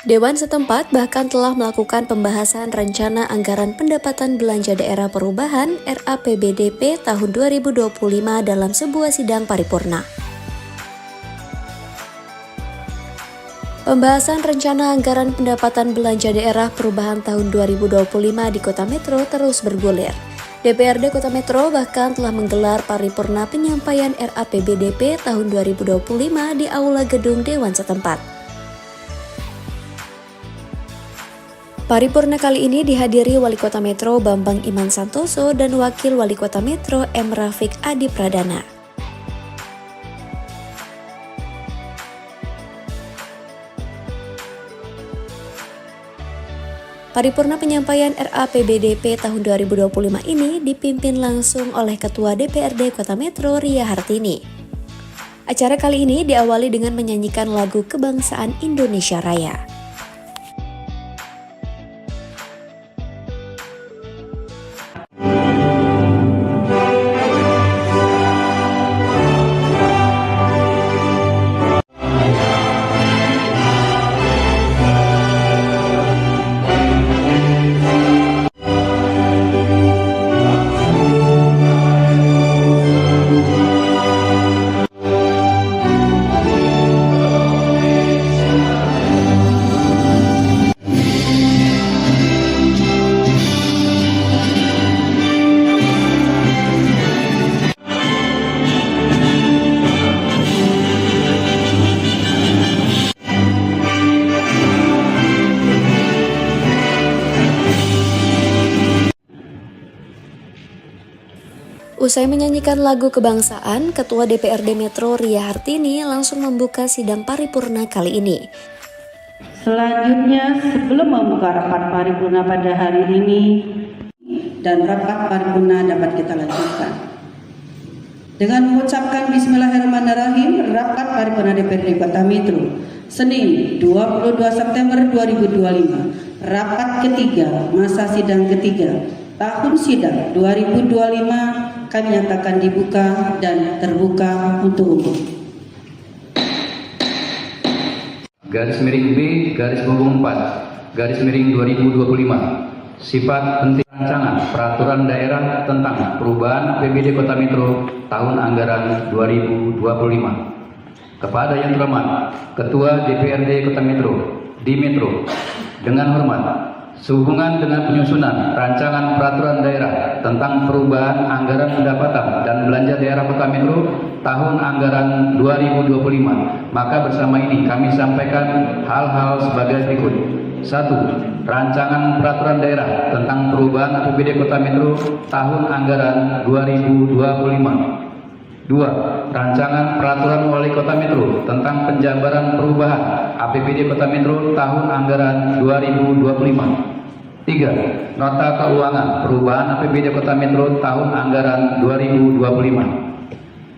Dewan setempat bahkan telah melakukan pembahasan Rencana Anggaran Pendapatan Belanja Daerah Perubahan (RAPBDP) tahun 2025 dalam sebuah sidang paripurna. Pembahasan Rencana Anggaran Pendapatan Belanja Daerah Perubahan tahun 2025 di Kota Metro terus bergulir. DPRD Kota Metro bahkan telah menggelar paripurna penyampaian RAPBDP tahun 2025 di Aula Gedung Dewan setempat. Paripurna kali ini dihadiri Wali Kota Metro Bambang Iman Santoso dan Wakil Wali Kota Metro M. Rafiq Adi Pradana. Paripurna penyampaian RAPBDP tahun 2025 ini dipimpin langsung oleh Ketua DPRD Kota Metro Ria Hartini. Acara kali ini diawali dengan menyanyikan lagu Kebangsaan Indonesia Raya. Usai menyanyikan lagu kebangsaan, Ketua DPRD Metro Ria Hartini langsung membuka sidang paripurna kali ini. Selanjutnya, sebelum membuka rapat paripurna pada hari ini dan rapat paripurna dapat kita lanjutkan dengan mengucapkan Bismillahirrahmanirrahim. Rapat paripurna DPRD Kota Metro Senin 22 September 2025, rapat ketiga masa sidang ketiga tahun sidang 2025 kami nyatakan dibuka dan terbuka untuk umum. Garis miring B, garis hubung 4, garis miring 2025. Sifat penting rancangan peraturan daerah tentang perubahan APBD Kota Metro tahun anggaran 2025. Kepada yang terhormat Ketua DPRD Kota Metro di Metro, dengan hormat, sehubungan dengan penyusunan rancangan peraturan daerah tentang perubahan anggaran pendapatan dan belanja daerah Kota Metro tahun anggaran 2025, maka bersama ini kami sampaikan hal-hal sebagai berikut. 1. Rancangan peraturan daerah tentang perubahan APBD Kota Metro tahun anggaran 2025. 2. Rancangan peraturan Wali Kota Metro tentang penjabaran perubahan APBD Kota Metro tahun anggaran 2025. 3. Nota keuangan perubahan APBD Kota Metro tahun anggaran 2025.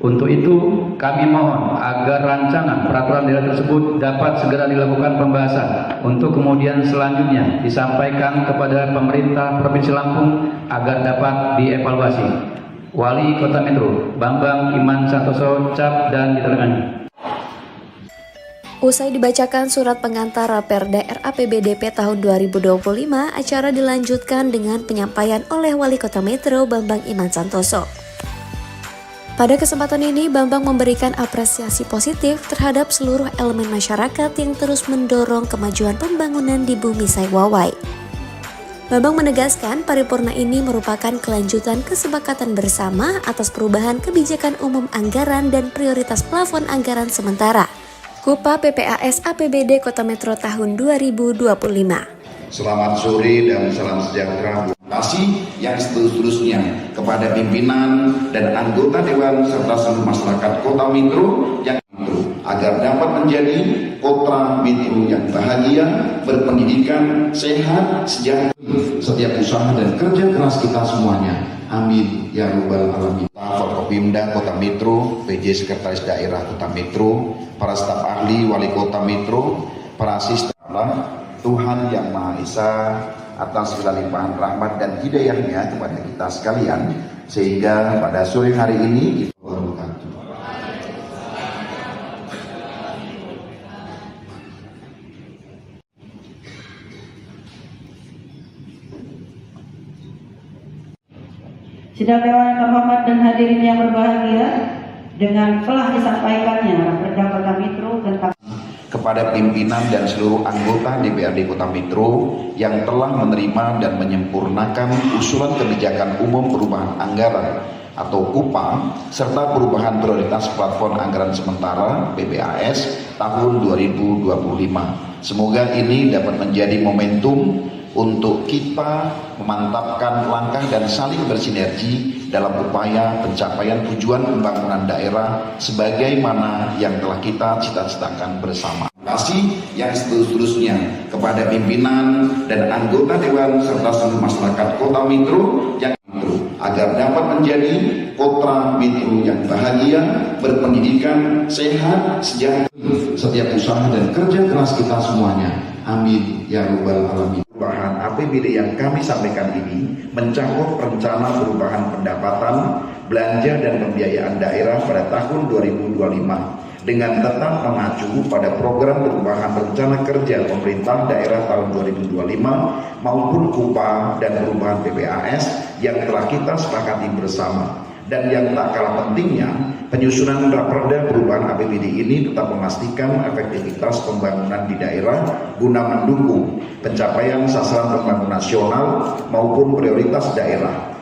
Untuk itu, kami mohon agar rancangan peraturan daerah tersebut dapat segera dilakukan pembahasan untuk kemudian selanjutnya disampaikan kepada pemerintah Provinsi Lampung agar dapat dievaluasi. Wali Kota Metro Bambang Iman Santoso, cap dan diterangani. Usai dibacakan surat pengantar Raperda RAPBDP tahun 2025, acara dilanjutkan dengan penyampaian oleh Wali Kota Metro Bambang Iman Santoso. Pada kesempatan ini, Bambang memberikan apresiasi positif terhadap seluruh elemen masyarakat yang terus mendorong kemajuan pembangunan di Bumi Saiwawai. Bambang menegaskan paripurna ini merupakan kelanjutan kesepakatan bersama atas perubahan kebijakan umum anggaran dan prioritas plafon anggaran sementara KUPA PPAS APBD Kota Metro tahun 2025. Selamat sore dan salam sejahtera. Terima kasih yang seterus-terusnya kepada pimpinan dan anggota Dewan serta seluruh masyarakat Kota Metro yang agar dapat menjadi Kota Metro yang bahagia, berpendidikan, sehat, sejahtera. Setiap usaha dan kerja keras kita semuanya. Amin ya rabbal alamin. Forkopimda Kota Metro, PJ Sekretaris Daerah Kota Metro, para staf ahli Wali Kota Metro, para asisten Tuhan Yang Maha Esa atas segala limpahan rahmat dan hidayahnya kepada kita sekalian, sehingga pada sore hari ini Sidang Dewan yang terhormat dan hadirin yang berbahagia, dengan telah disampaikannya Raperda Kota Mitro tentang kepada pimpinan dan seluruh anggota DPRD Kota Mitro yang telah menerima dan menyempurnakan usulan kebijakan umum perubahan anggaran atau UPA serta perubahan prioritas platform anggaran sementara PPAS tahun 2025. Semoga ini dapat menjadi momentum untuk kita memantapkan langkah dan saling bersinergi dalam upaya pencapaian tujuan pembangunan daerah sebagaimana yang telah kita cita-citakan bersama. Terima kasih yang seterusnya kepada pimpinan dan anggota Dewan serta seluruh masyarakat Kota Mitro yang agar dapat menjadi Kota Mitro yang bahagia, berpendidikan, sehat, sejahtera setiap usaha dan kerja keras kita semuanya. Amin ya rabbal alamin. Perubahan APBD yang kami sampaikan ini mencakup rencana perubahan pendapatan, belanja dan pembiayaan daerah pada tahun 2025 dengan tetap mengacu pada program perubahan rencana kerja pemerintah daerah tahun 2025 maupun UPA dan perubahan PPAS yang telah kita sepakati bersama. Dan yang tak kalah pentingnya, penyusunan Raperda perubahan APBD ini tetap memastikan efektivitas pembangunan di daerah guna mendukung pencapaian sasaran pembangunan nasional maupun prioritas daerah.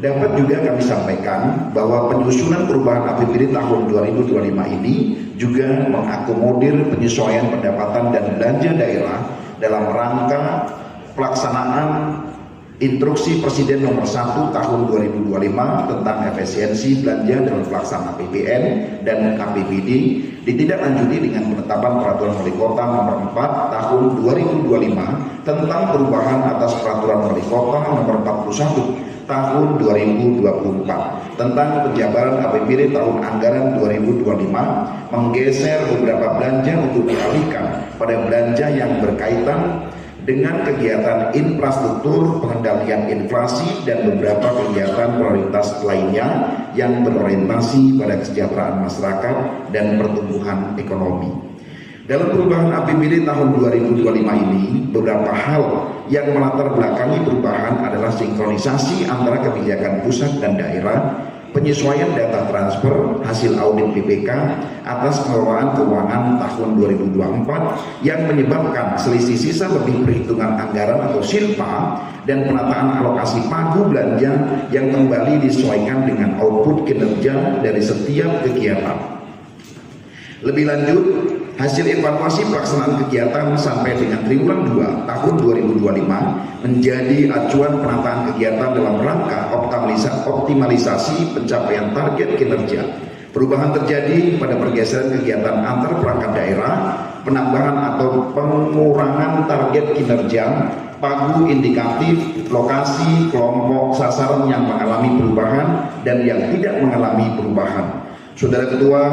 Dapat juga kami sampaikan bahwa penyusunan perubahan APBD tahun 2025 ini juga mengakomodir penyesuaian pendapatan dan belanja daerah dalam rangka pelaksanaan Instruksi Presiden Nomor 1 Tahun 2025 tentang efisiensi belanja dalam pelaksanaan APBN dan APBD ditindaklanjuti dengan penetapan Peraturan Wali Kota Nomor 4 Tahun 2025 tentang perubahan atas Peraturan Wali Kota Nomor 41 Tahun 2024 tentang penjabaran APBD tahun anggaran 2025 menggeser beberapa belanja untuk dialihkan pada belanja yang berkaitan dengan kegiatan infrastruktur, pengendalian inflasi, dan beberapa kegiatan prioritas lainnya yang berorientasi pada kesejahteraan masyarakat dan pertumbuhan ekonomi. Dalam perubahan APBD tahun 2025 ini, beberapa hal yang melatar belakangi perubahan adalah sinkronisasi antara kebijakan pusat dan daerah, penyesuaian data transfer hasil audit BPK atas pengelolaan keuangan tahun 2024 yang menyebabkan selisih sisa lebih perhitungan anggaran atau SILPA dan penataan alokasi pagu belanja yang kembali disesuaikan dengan output kinerja dari setiap kegiatan. Lebih lanjut, hasil evaluasi pelaksanaan kegiatan sampai dengan triwulan 2 tahun 2025 menjadi acuan penataan kegiatan dalam rangka optimalisasi pencapaian target kinerja. Perubahan terjadi pada pergeseran kegiatan antar perangkat daerah, penambahan atau pengurangan target kinerja, pagu indikatif, lokasi, kelompok, sasaran yang mengalami perubahan dan yang tidak mengalami perubahan. Saudara Ketua,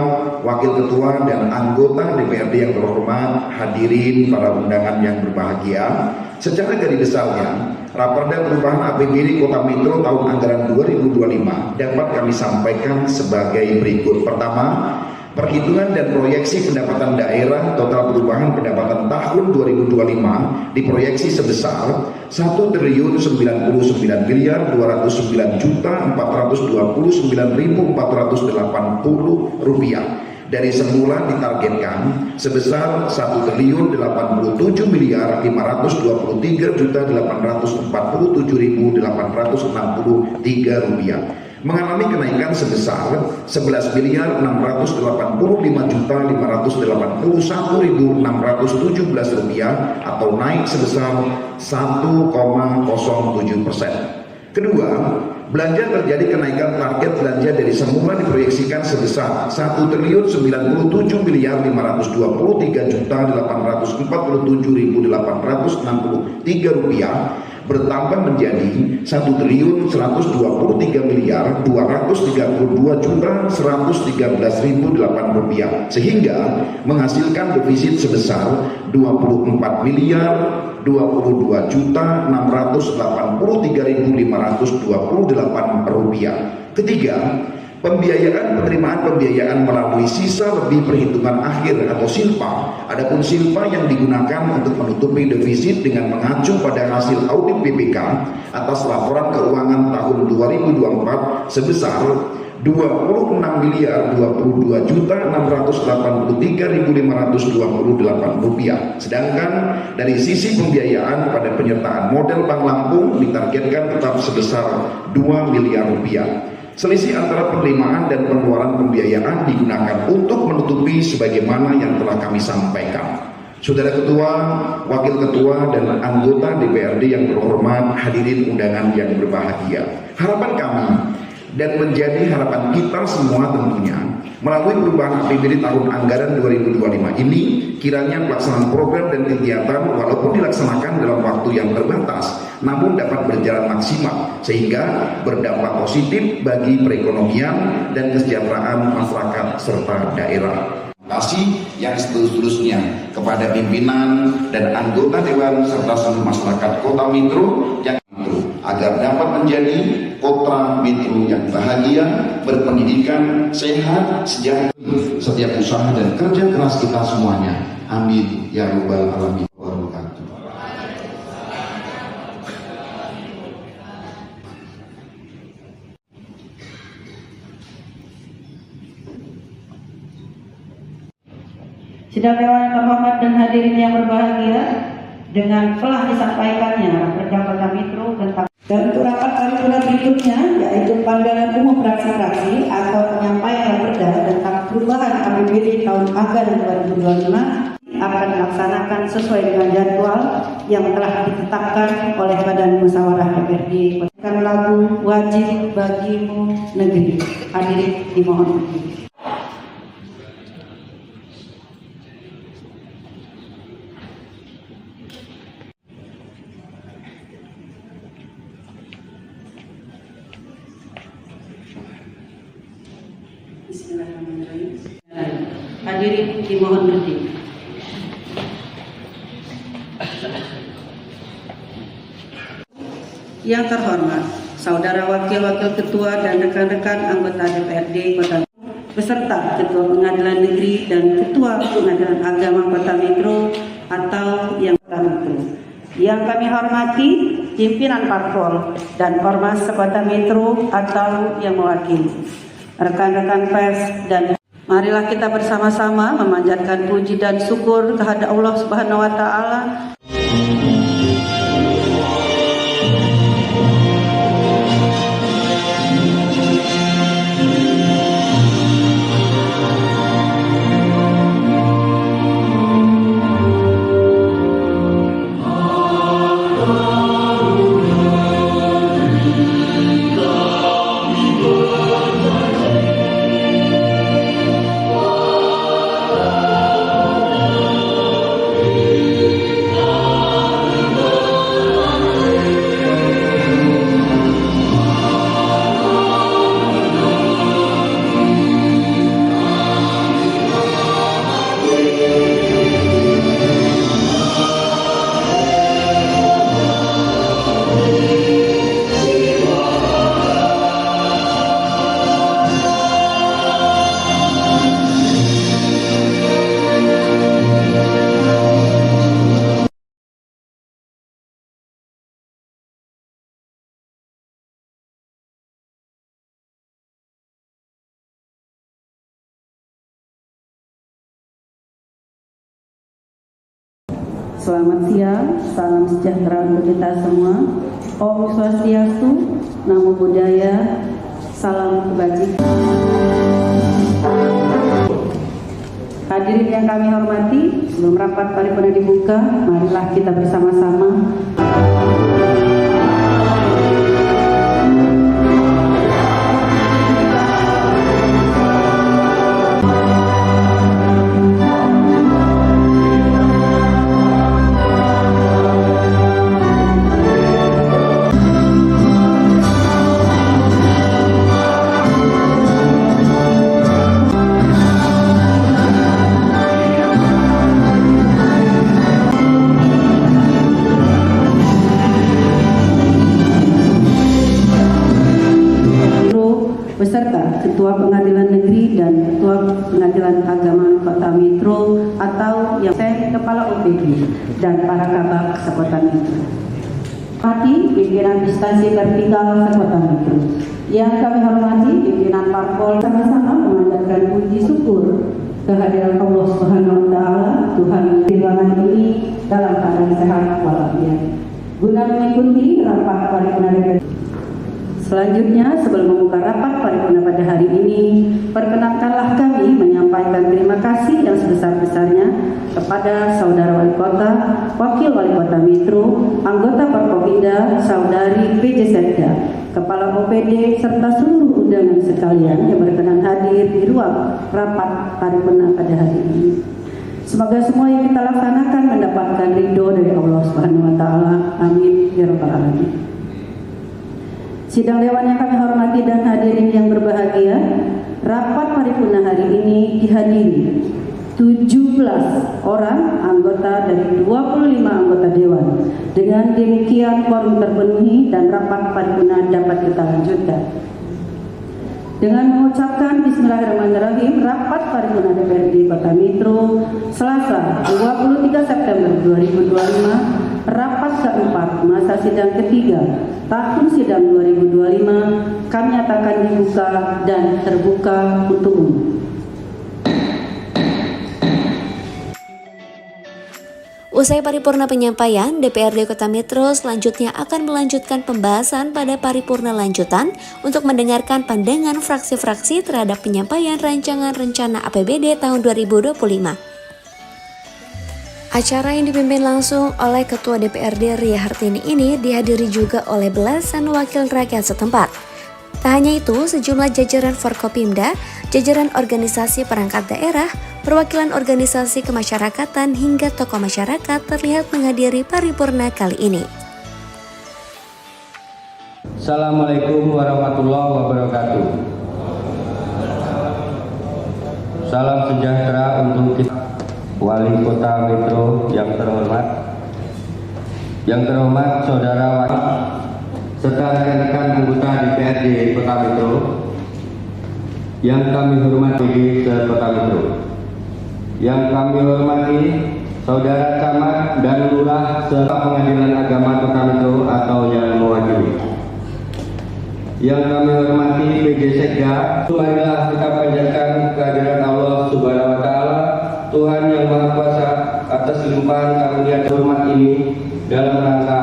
Wakil Ketua, dan anggota DPRD yang terhormat, hadirin para undangan yang berbahagia, secara garis besarnya, Raperda perubahan APBD Kota Mitro tahun anggaran 2025 dapat kami sampaikan sebagai berikut. Pertama, perhitungan dan proyeksi pendapatan daerah total perubahan pendapatan tahun 2025 diproyeksi sebesar Rp1.999.429.480 dari semula ditargetkan sebesar Rp1.957.847.863 mengalami kenaikan sebesar Rp11.455.581.617 atau naik sebesar 1,07%. Kedua, belanja terjadi kenaikan target belanja dari semula diproyeksikan sebesar Rp1.927.847.863 bertambah menjadi Rp1.332.113.113.008 sehingga menghasilkan defisit sebesar Rp22.022.683.528. Ketiga, Penerimaan pembiayaan melalui sisa lebih perhitungan akhir atau silpa. Adapun silpa yang digunakan untuk menutupi defisit dengan mengacu pada hasil audit BPK atas laporan keuangan tahun 2024 sebesar 26.022.683.528 rupiah. Sedangkan dari sisi pembiayaan pada penyertaan model Bank Lampung ditargetkan tetap sebesar 2 miliar rupiah. Selisih antara penerimaan dan pengeluaran pembiayaan digunakan untuk menutupi sebagaimana yang telah kami sampaikan. Saudara Ketua, Wakil Ketua, dan anggota DPRD yang terhormat, hadirin undangan yang berbahagia. Harapan kami dan menjadi harapan kita semua tentunya melalui perubahan APBD tahun anggaran 2025 ini, kiranya pelaksanaan program dan kegiatan walaupun dilaksanakan dalam waktu yang terbatas namun dapat berjalan maksimal sehingga berdampak positif bagi perekonomian dan kesejahteraan masyarakat serta daerah. Terima kasih yang seterusnya kepada pimpinan dan anggota Dewan serta seluruh masyarakat Kota Metro yang agar dapat menjadi kota metro yang bahagia, berpendidikan, sehat, sejahtera setiap usaha dan kerja keras kita semuanya. Amin ya rabbal alamin. Sidang Dewan yang terhormat dan hadirin yang berbahagia, dengan telah disampaikannya Raperda Kota Metro tentang dan untuk rapat paripurna berikutnya yaitu panggilan umum fraksi-fraksi atau penyampaian Raperda tentang perubahan APBD tahun anggaran 2025 akan dilaksanakan sesuai dengan jadwal yang telah ditetapkan oleh Badan Musyawarah DPRD. Lagu Wajib Bagimu Negeri. Hadirin dimohon berdiri. Hadirin dimohon berdiri. Yang terhormat, Saudara Wakil-Wakil Ketua dan rekan-rekan anggota DPRD Kota beserta Ketua Pengadilan Negeri dan Ketua Pengadilan Agama Kota Metro atau yang Kota Metro. Yang kami hormati pimpinan parpol dan ormas Kota Metro atau yang mewakili, rekan-rekan pers, dan marilah kita bersama-sama memanjatkan puji dan syukur kehadirat Allah Subhanahu wa taala. Selamat siang, salam sejahtera untuk kita semua. Om Swastiastu, Namo Buddhaya, salam kebajikan. Hadirin yang kami hormati, sebelum rapat paripurna dibuka, marilah kita bersama-sama beserta Ketua Pengadilan Negeri dan Ketua Pengadilan Agama Kota Metro atau yang Kepala OPD dan para kabak sekota Metro. Hormati pimpinan instansi vertikal sekota Metro. Yang kami hormati pimpinan parpol, sama-sama memanjatkan puji syukur kehadiran Allah Subhanahu wa taala Tuhan ruangan ini dalam keadaan sehat walafiat. Guna mengikuti rapat paripurna DPRD. Selanjutnya, sebelum membuka rapat paripurna pada hari ini, perkenankanlah kami menyampaikan terima kasih yang sebesar-besarnya kepada Saudara Wali Kota, Wakil Wali Kota Metro, anggota Forkopimda, Saudari PJ Sekda, Kepala OPD, serta seluruh undangan sekalian yang berkenan hadir di ruang rapat paripurna pada hari ini. Semoga semua yang kita laksanakan mendapatkan ridho dari Allah Subhanahu wa taala. Amin ya rabbal alamin. Sidang dewan yang kami hormati dan hadirin yang berbahagia, rapat paripurna hari ini dihadiri 17 orang anggota dari 25 anggota dewan. Dengan demikian quorum terpenuhi dan rapat paripurna dapat kita lanjutkan. Dengan mengucapkan Bismillahirrahmanirrahim, rapat paripurna DPRD Kota Metro Selasa 23 September 2025, rapat keempat masa sidang ketiga tahun sidang 2025 kami nyatakan dibuka dan terbuka untuk umum. Usai paripurna penyampaian, DPRD Kota Metro selanjutnya akan melanjutkan pembahasan pada paripurna lanjutan untuk mendengarkan pandangan fraksi-fraksi terhadap penyampaian rancangan rencana APBD tahun 2025. Acara yang dipimpin langsung oleh Ketua DPRD Ria Hartini ini dihadiri juga oleh belasan wakil rakyat setempat. Tak hanya itu, sejumlah jajaran Forkopimda, jajaran organisasi perangkat daerah, perwakilan organisasi kemasyarakatan hingga tokoh masyarakat terlihat menghadiri paripurna kali ini. Assalamualaikum warahmatullahi wabarakatuh. Salam sejahtera untuk kita. Wali Kota Metro yang terhormat Saudara Wali serta rekan-rekan anggota DPRD Kota Metro yang kami hormati Kota Metro, yang kami hormati Saudara Camat dan Lurah serta Pengadilan Agama Kota Metro atau yang mewakili, yang kami hormati PJ Sekda. Marilah kita panjatkan kehadiran Allah Subhanahu wa taala, Tuhan yang Maha Kuasa, atas limpahan karunia dan hormat ini dalam rangka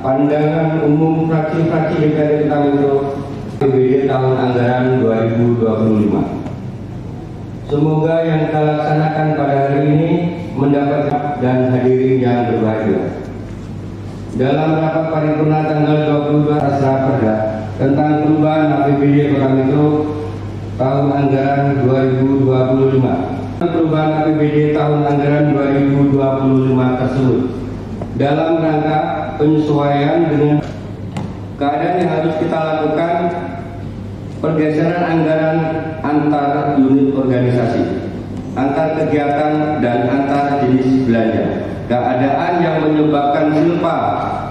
pandangan umum fraksi-fraksi DPRD Kota Metro APBD tahun anggaran 2025. Semoga yang kita laksanakan pada hari ini mendapat dan hadirin yang berbahagia. Dalam rapat paripurna tanggal 22 Raperda tentang perubahan APBD Kota Metro tahun anggaran 2025. Perubahan APBD tahun anggaran 2025 tersebut dalam rangka penyesuaian dengan keadaan yang harus kita lakukan, pergeseran anggaran antar unit organisasi, antar kegiatan dan antar jenis belanja. Keadaan yang menyebabkan silpa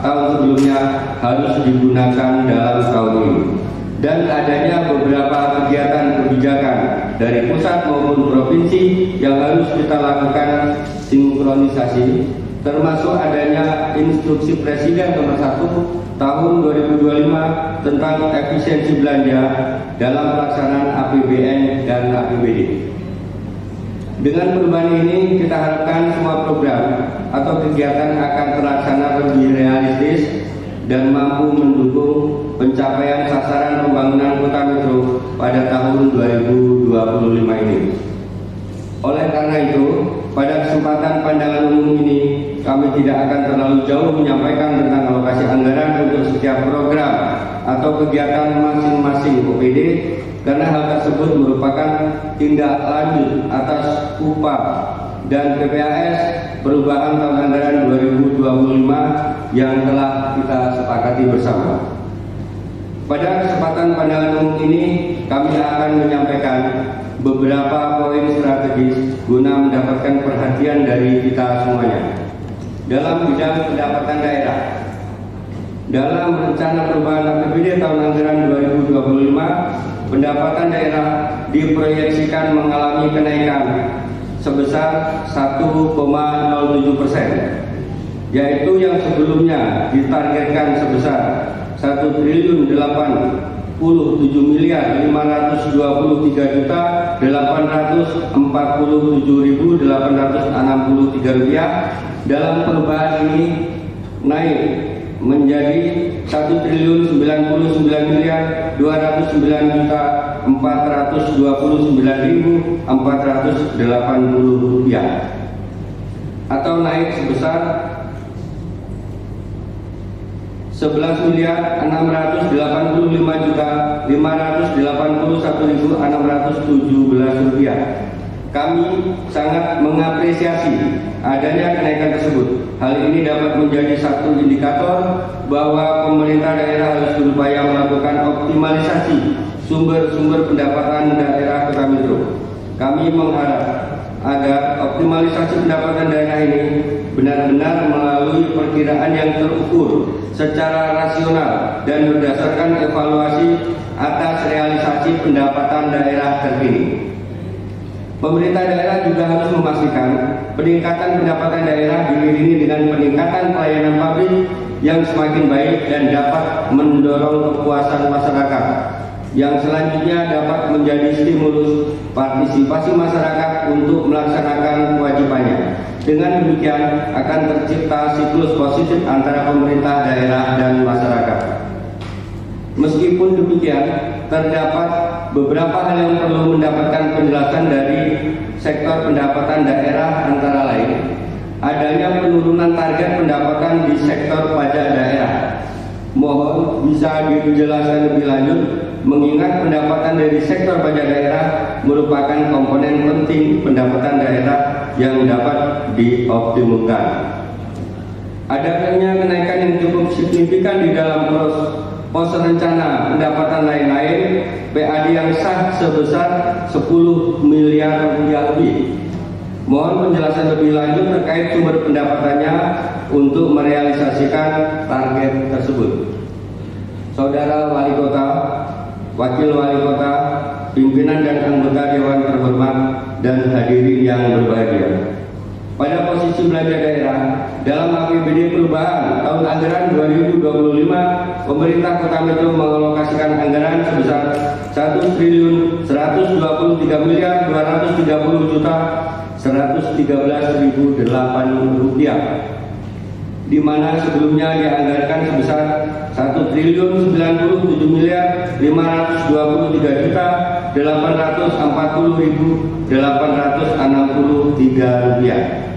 tahun sebelumnya harus digunakan dalam tahun ini, dan adanya beberapa kegiatan kebijakan dari pusat maupun provinsi yang harus kita lakukan sinkronisasi, termasuk adanya instruksi Presiden nomor 1 tahun 2025 tentang efisiensi belanja dalam pelaksanaan APBN dan APBD. Dengan perubahan ini kita harapkan semua program atau kegiatan akan terlaksana lebih realistis dan mampu mendukung pencapaian sasaran pembangunan Kota Metro pada tahun 2025 ini. Oleh karena itu, pada kesempatan pandangan umum ini, kami tidak akan terlalu jauh menyampaikan tentang alokasi anggaran untuk setiap program atau kegiatan masing-masing OPD, karena hal tersebut merupakan tindak lanjut atas UPA dan PPAS perubahan tahun anggaran 2025 yang telah kita sepakati bersama. Pada kesempatan pandangan umum ini, kami akan menyampaikan beberapa poin strategis guna mendapatkan perhatian dari kita semuanya. Dalam bidang pendapatan daerah, dalam rencana perubahan APBD tahun anggaran 2025, pendapatan daerah diproyeksikan mengalami kenaikan sebesar 1,07%, yaitu yang sebelumnya ditargetkan sebesar 1.083.847.863 rupiah. Dalam perubahan ini naik menjadi 1.099.299.429.480 rupiah, atau naik sebesar 11.685.581.617 rupiah. Kami sangat mengapresiasi adanya kenaikan tersebut. Hal ini dapat menjadi satu indikator bahwa pemerintah daerah harus berupaya melakukan optimalisasi sumber-sumber pendapatan daerah Kota Metro. Kami mengharap agar optimalisasi pendapatan daerah ini benar-benar melalui perkiraan yang terukur secara rasional dan berdasarkan evaluasi atas realisasi pendapatan daerah terkini. Pemerintah daerah juga harus memastikan peningkatan pendapatan daerah diiringi dengan peningkatan pelayanan publik yang semakin baik dan dapat mendorong kepuasan masyarakat, yang selanjutnya dapat menjadi stimulus partisipasi masyarakat untuk melaksanakan kewajibannya. Dengan demikian akan tercipta siklus positif antara pemerintah daerah dan masyarakat. Meskipun demikian, terdapat beberapa hal yang perlu mendapatkan penjelasan dari sektor pendapatan daerah, antara lain adanya penurunan target pendapatan di sektor pajak daerah. Mohon bisa dijelaskan lebih lanjut, mengingat pendapatan dari sektor pajak daerah merupakan komponen penting pendapatan daerah yang dapat dioptimalkan. Adanya kenaikan yang cukup signifikan di dalam pos rencana pendapatan lain-lain PAD yang sah sebesar 10 miliar rupiah lebih. Mohon penjelasan lebih lanjut terkait sumber pendapatannya untuk merealisasikan target tersebut. Saudara Wali Kota, Wakil Wali Kota, pimpinan dan anggota Dewan terhormat, dan hadirin yang berbahagia. Pada posisi belanja daerah dalam APBD perubahan tahun anggaran 2025, pemerintah Kota Metro mengalokasikan anggaran sebesar 1.123.230.113.008 rupiah, di mana sebelumnya dianggarkan sebesar 1.099.520.840.863 rupiah,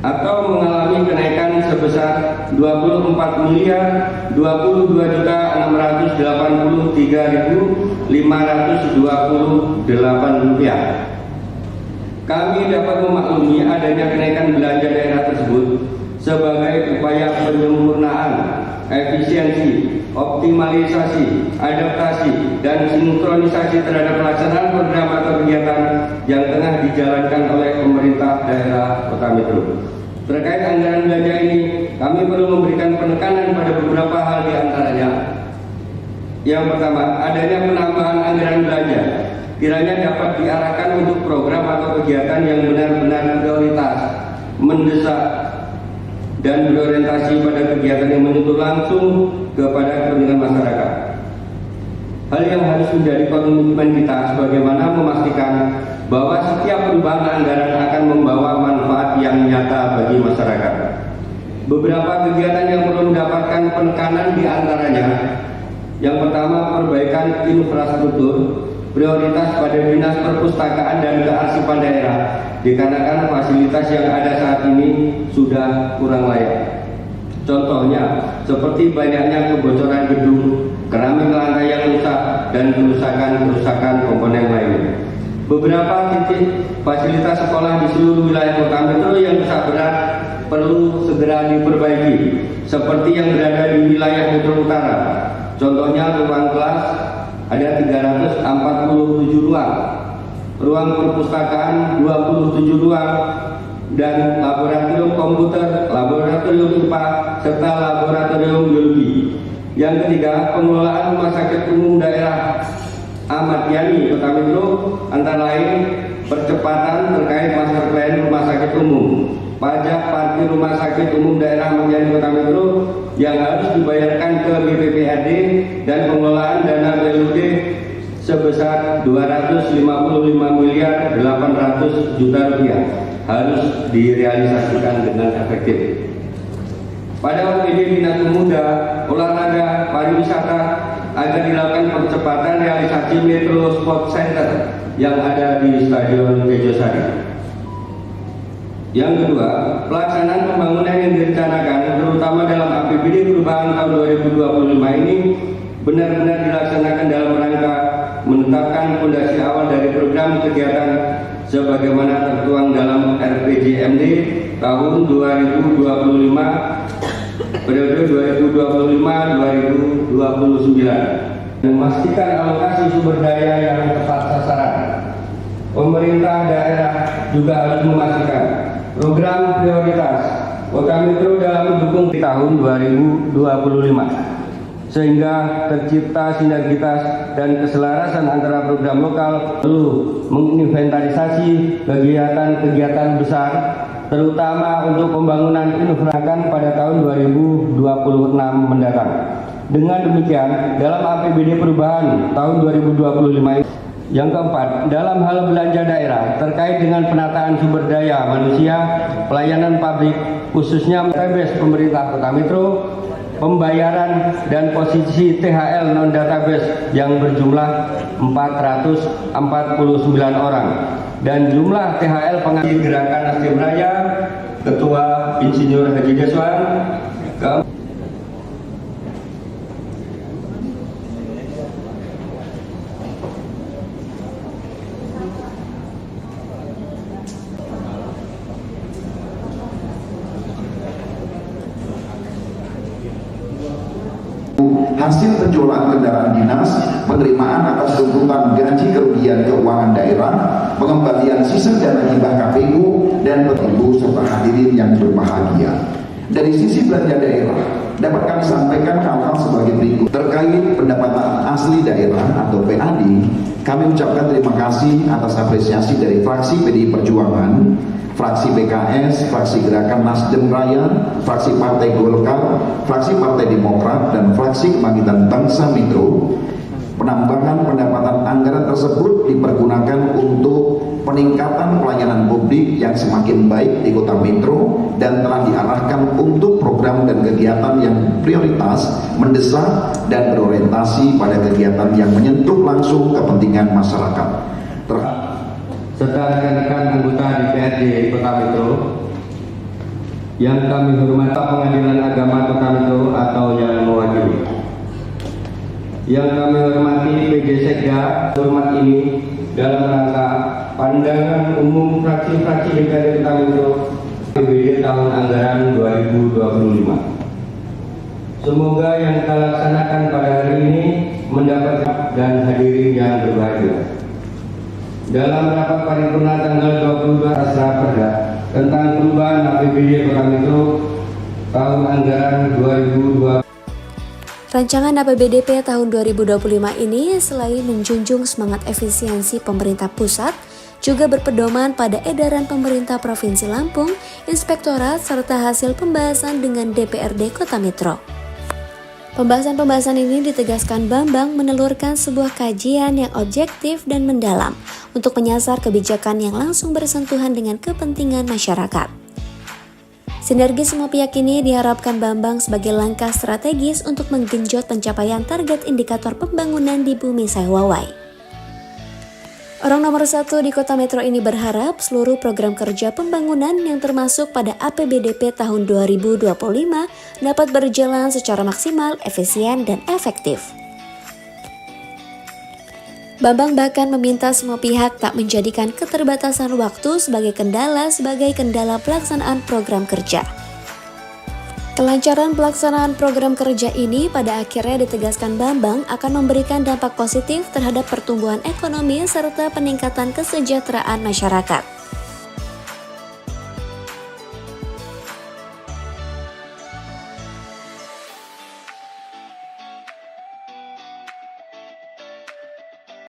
atau mengalami kenaikan sebesar 24.222.683.528 rupiah. Kami dapat memaklumi adanya kenaikan belanja daerah tersebut sebagai upaya penyempurnaan, efisiensi, optimalisasi, adaptasi, dan sinkronisasi terhadap pelaksanaan program atau kegiatan yang tengah dijalankan oleh pemerintah daerah Kota Metro. Terkait anggaran belanja ini, kami perlu memberikan penekanan pada beberapa hal di antaranya. Yang pertama, adanya penambahan anggaran belanja kiranya dapat diarahkan untuk program atau kegiatan yang benar-benar prioritas, mendesak, dan berorientasi pada kegiatan yang menyentuh langsung kepada kepentingan masyarakat. Hal yang harus menjadi komitmen kita sebagaimana memastikan bahwa setiap perubahan anggaran akan membawa manfaat yang nyata bagi masyarakat. Beberapa kegiatan yang perlu mendapatkan penekanan di antaranya: yang pertama, perbaikan infrastruktur, prioritas pada Dinas Perpustakaan dan Kearsipan Daerah, dikarenakan fasilitas yang ada saat ini sudah kurang layak. Contohnya, seperti banyaknya kebocoran gedung, keramik lantai yang rusak, dan kerusakan komponen lainnya. Beberapa titik fasilitas sekolah di seluruh wilayah Kota Metro yang rusak berat perlu segera diperbaiki, seperti yang berada di wilayah Metro Utara. Contohnya, ruang kelas ada 347 ruang, ruang perpustakaan 27 ruang, dan laboratorium komputer, laboratorium IPA, serta laboratorium biologi. Yang ketiga, pengelolaan rumah sakit umum daerah Ahmad Yani Kota Metro antara lain percepatan terkait master plan rumah sakit umum, pajak parkir rumah sakit umum daerah menjadi Kota Metro yang harus dibayarkan ke BPPRD dan pengelolaan dana BLUD sebesar 255 miliar 800 juta rupiah harus direalisasikan dengan efektif. Pada OPD Dinas Pemuda, Olahraga, Pariwisata agar dilakukan percepatan realisasi Metro Sport Center yang ada di Stadion Tejosari. Yang kedua, pelaksanaan pembangunan yang direncanakan terutama dalam APBD perubahan tahun 2025 ini benar-benar dilaksanakan dalam rangka menetapkan fondasi awal dari program kegiatan sebagaimana tertuang dalam RPJMD tahun 2025 periode 2025-2029 dan memastikan alokasi sumber daya yang tepat sasaran. Pemerintah daerah juga harus memastikan program prioritas Kota Metro dalam mendukung tahun 2025 sehingga tercipta sinergitas dan keselarasan antara program lokal. Perlu menginventarisasi kegiatan-kegiatan besar terutama untuk pembangunan infrastruktur pada tahun 2026 mendatang. Dengan demikian, dalam APBD perubahan tahun 2025 yang keempat, dalam hal belanja daerah terkait dengan penataan sumber daya manusia, pelayanan publik, khususnya database pemerintah Kota Metro, pembayaran dan posisi THL non-database yang berjumlah 449 orang dan jumlah THL pengasih Gerakan Nasdem Raya, Ketua Insinyur Haji Deswan. Hasil penjualan kendaraan dinas, penerimaan atas tuntutan gaji kerugian keuangan daerah, pengembalian sisa dana hibah KPU, dan ibu serta hadirin yang berbahagia. Dari sisi belanja daerah, dapat kami sampaikan hal-hal sebagai berikut. Terkait pendapatan asli daerah atau PAD, kami ucapkan terima kasih atas apresiasi dari fraksi PDI Perjuangan, fraksi PKS, fraksi Gerakan Nasdem Raya, fraksi Partai Golkar, fraksi Partai Demokrat, dan fraksi Kebangkitan Bangsa Metro. Penambahan pendapatan anggaran tersebut dipergunakan untuk peningkatan pelayanan publik yang semakin baik di Kota Metro dan telah diarahkan untuk program dan kegiatan yang prioritas, mendesak, dan berorientasi pada kegiatan yang menyentuh langsung kepentingan masyarakat. Serta rekan-rekan anggota DPRD Kota Metro yang kami hormati, Pengadilan Agama Kota Metro atau yang mewakili, yang kami hormati PJ Sekda. Hormat ini dalam rangka pandangan umum fraksi-fraksi DPRD Kota Metro APBD tahun anggaran 2025. Semoga yang kita laksanakan pada hari ini mendapat dan hadirin yang berbahagia. Dalam rapat paripurna tanggal 22 Raperda tentang perubahan APBD Kota Metro tahun anggaran 2020. Rancangan APBDP tahun 2025 ini selain menjunjung semangat efisiensi pemerintah pusat, juga berpedoman pada edaran pemerintah Provinsi Lampung, Inspektorat, serta hasil pembahasan dengan DPRD Kota Metro. Pembahasan-pembahasan ini ditegaskan Bambang menelurkan sebuah kajian yang objektif dan mendalam untuk menyasar kebijakan yang langsung bersentuhan dengan kepentingan masyarakat. Sinergi semua pihak ini diharapkan Bambang sebagai langkah strategis untuk menggenjot pencapaian target indikator pembangunan di Bumi Saywawai. Orang nomor 1 di Kota Metro ini berharap seluruh program kerja pembangunan yang termasuk pada APBDP tahun 2025 dapat berjalan secara maksimal, efisien, dan efektif. Bambang bahkan meminta semua pihak tak menjadikan keterbatasan waktu sebagai kendala pelaksanaan program kerja. Kelancaran pelaksanaan program kerja ini pada akhirnya ditegaskan Bambang akan memberikan dampak positif terhadap pertumbuhan ekonomi serta peningkatan kesejahteraan masyarakat.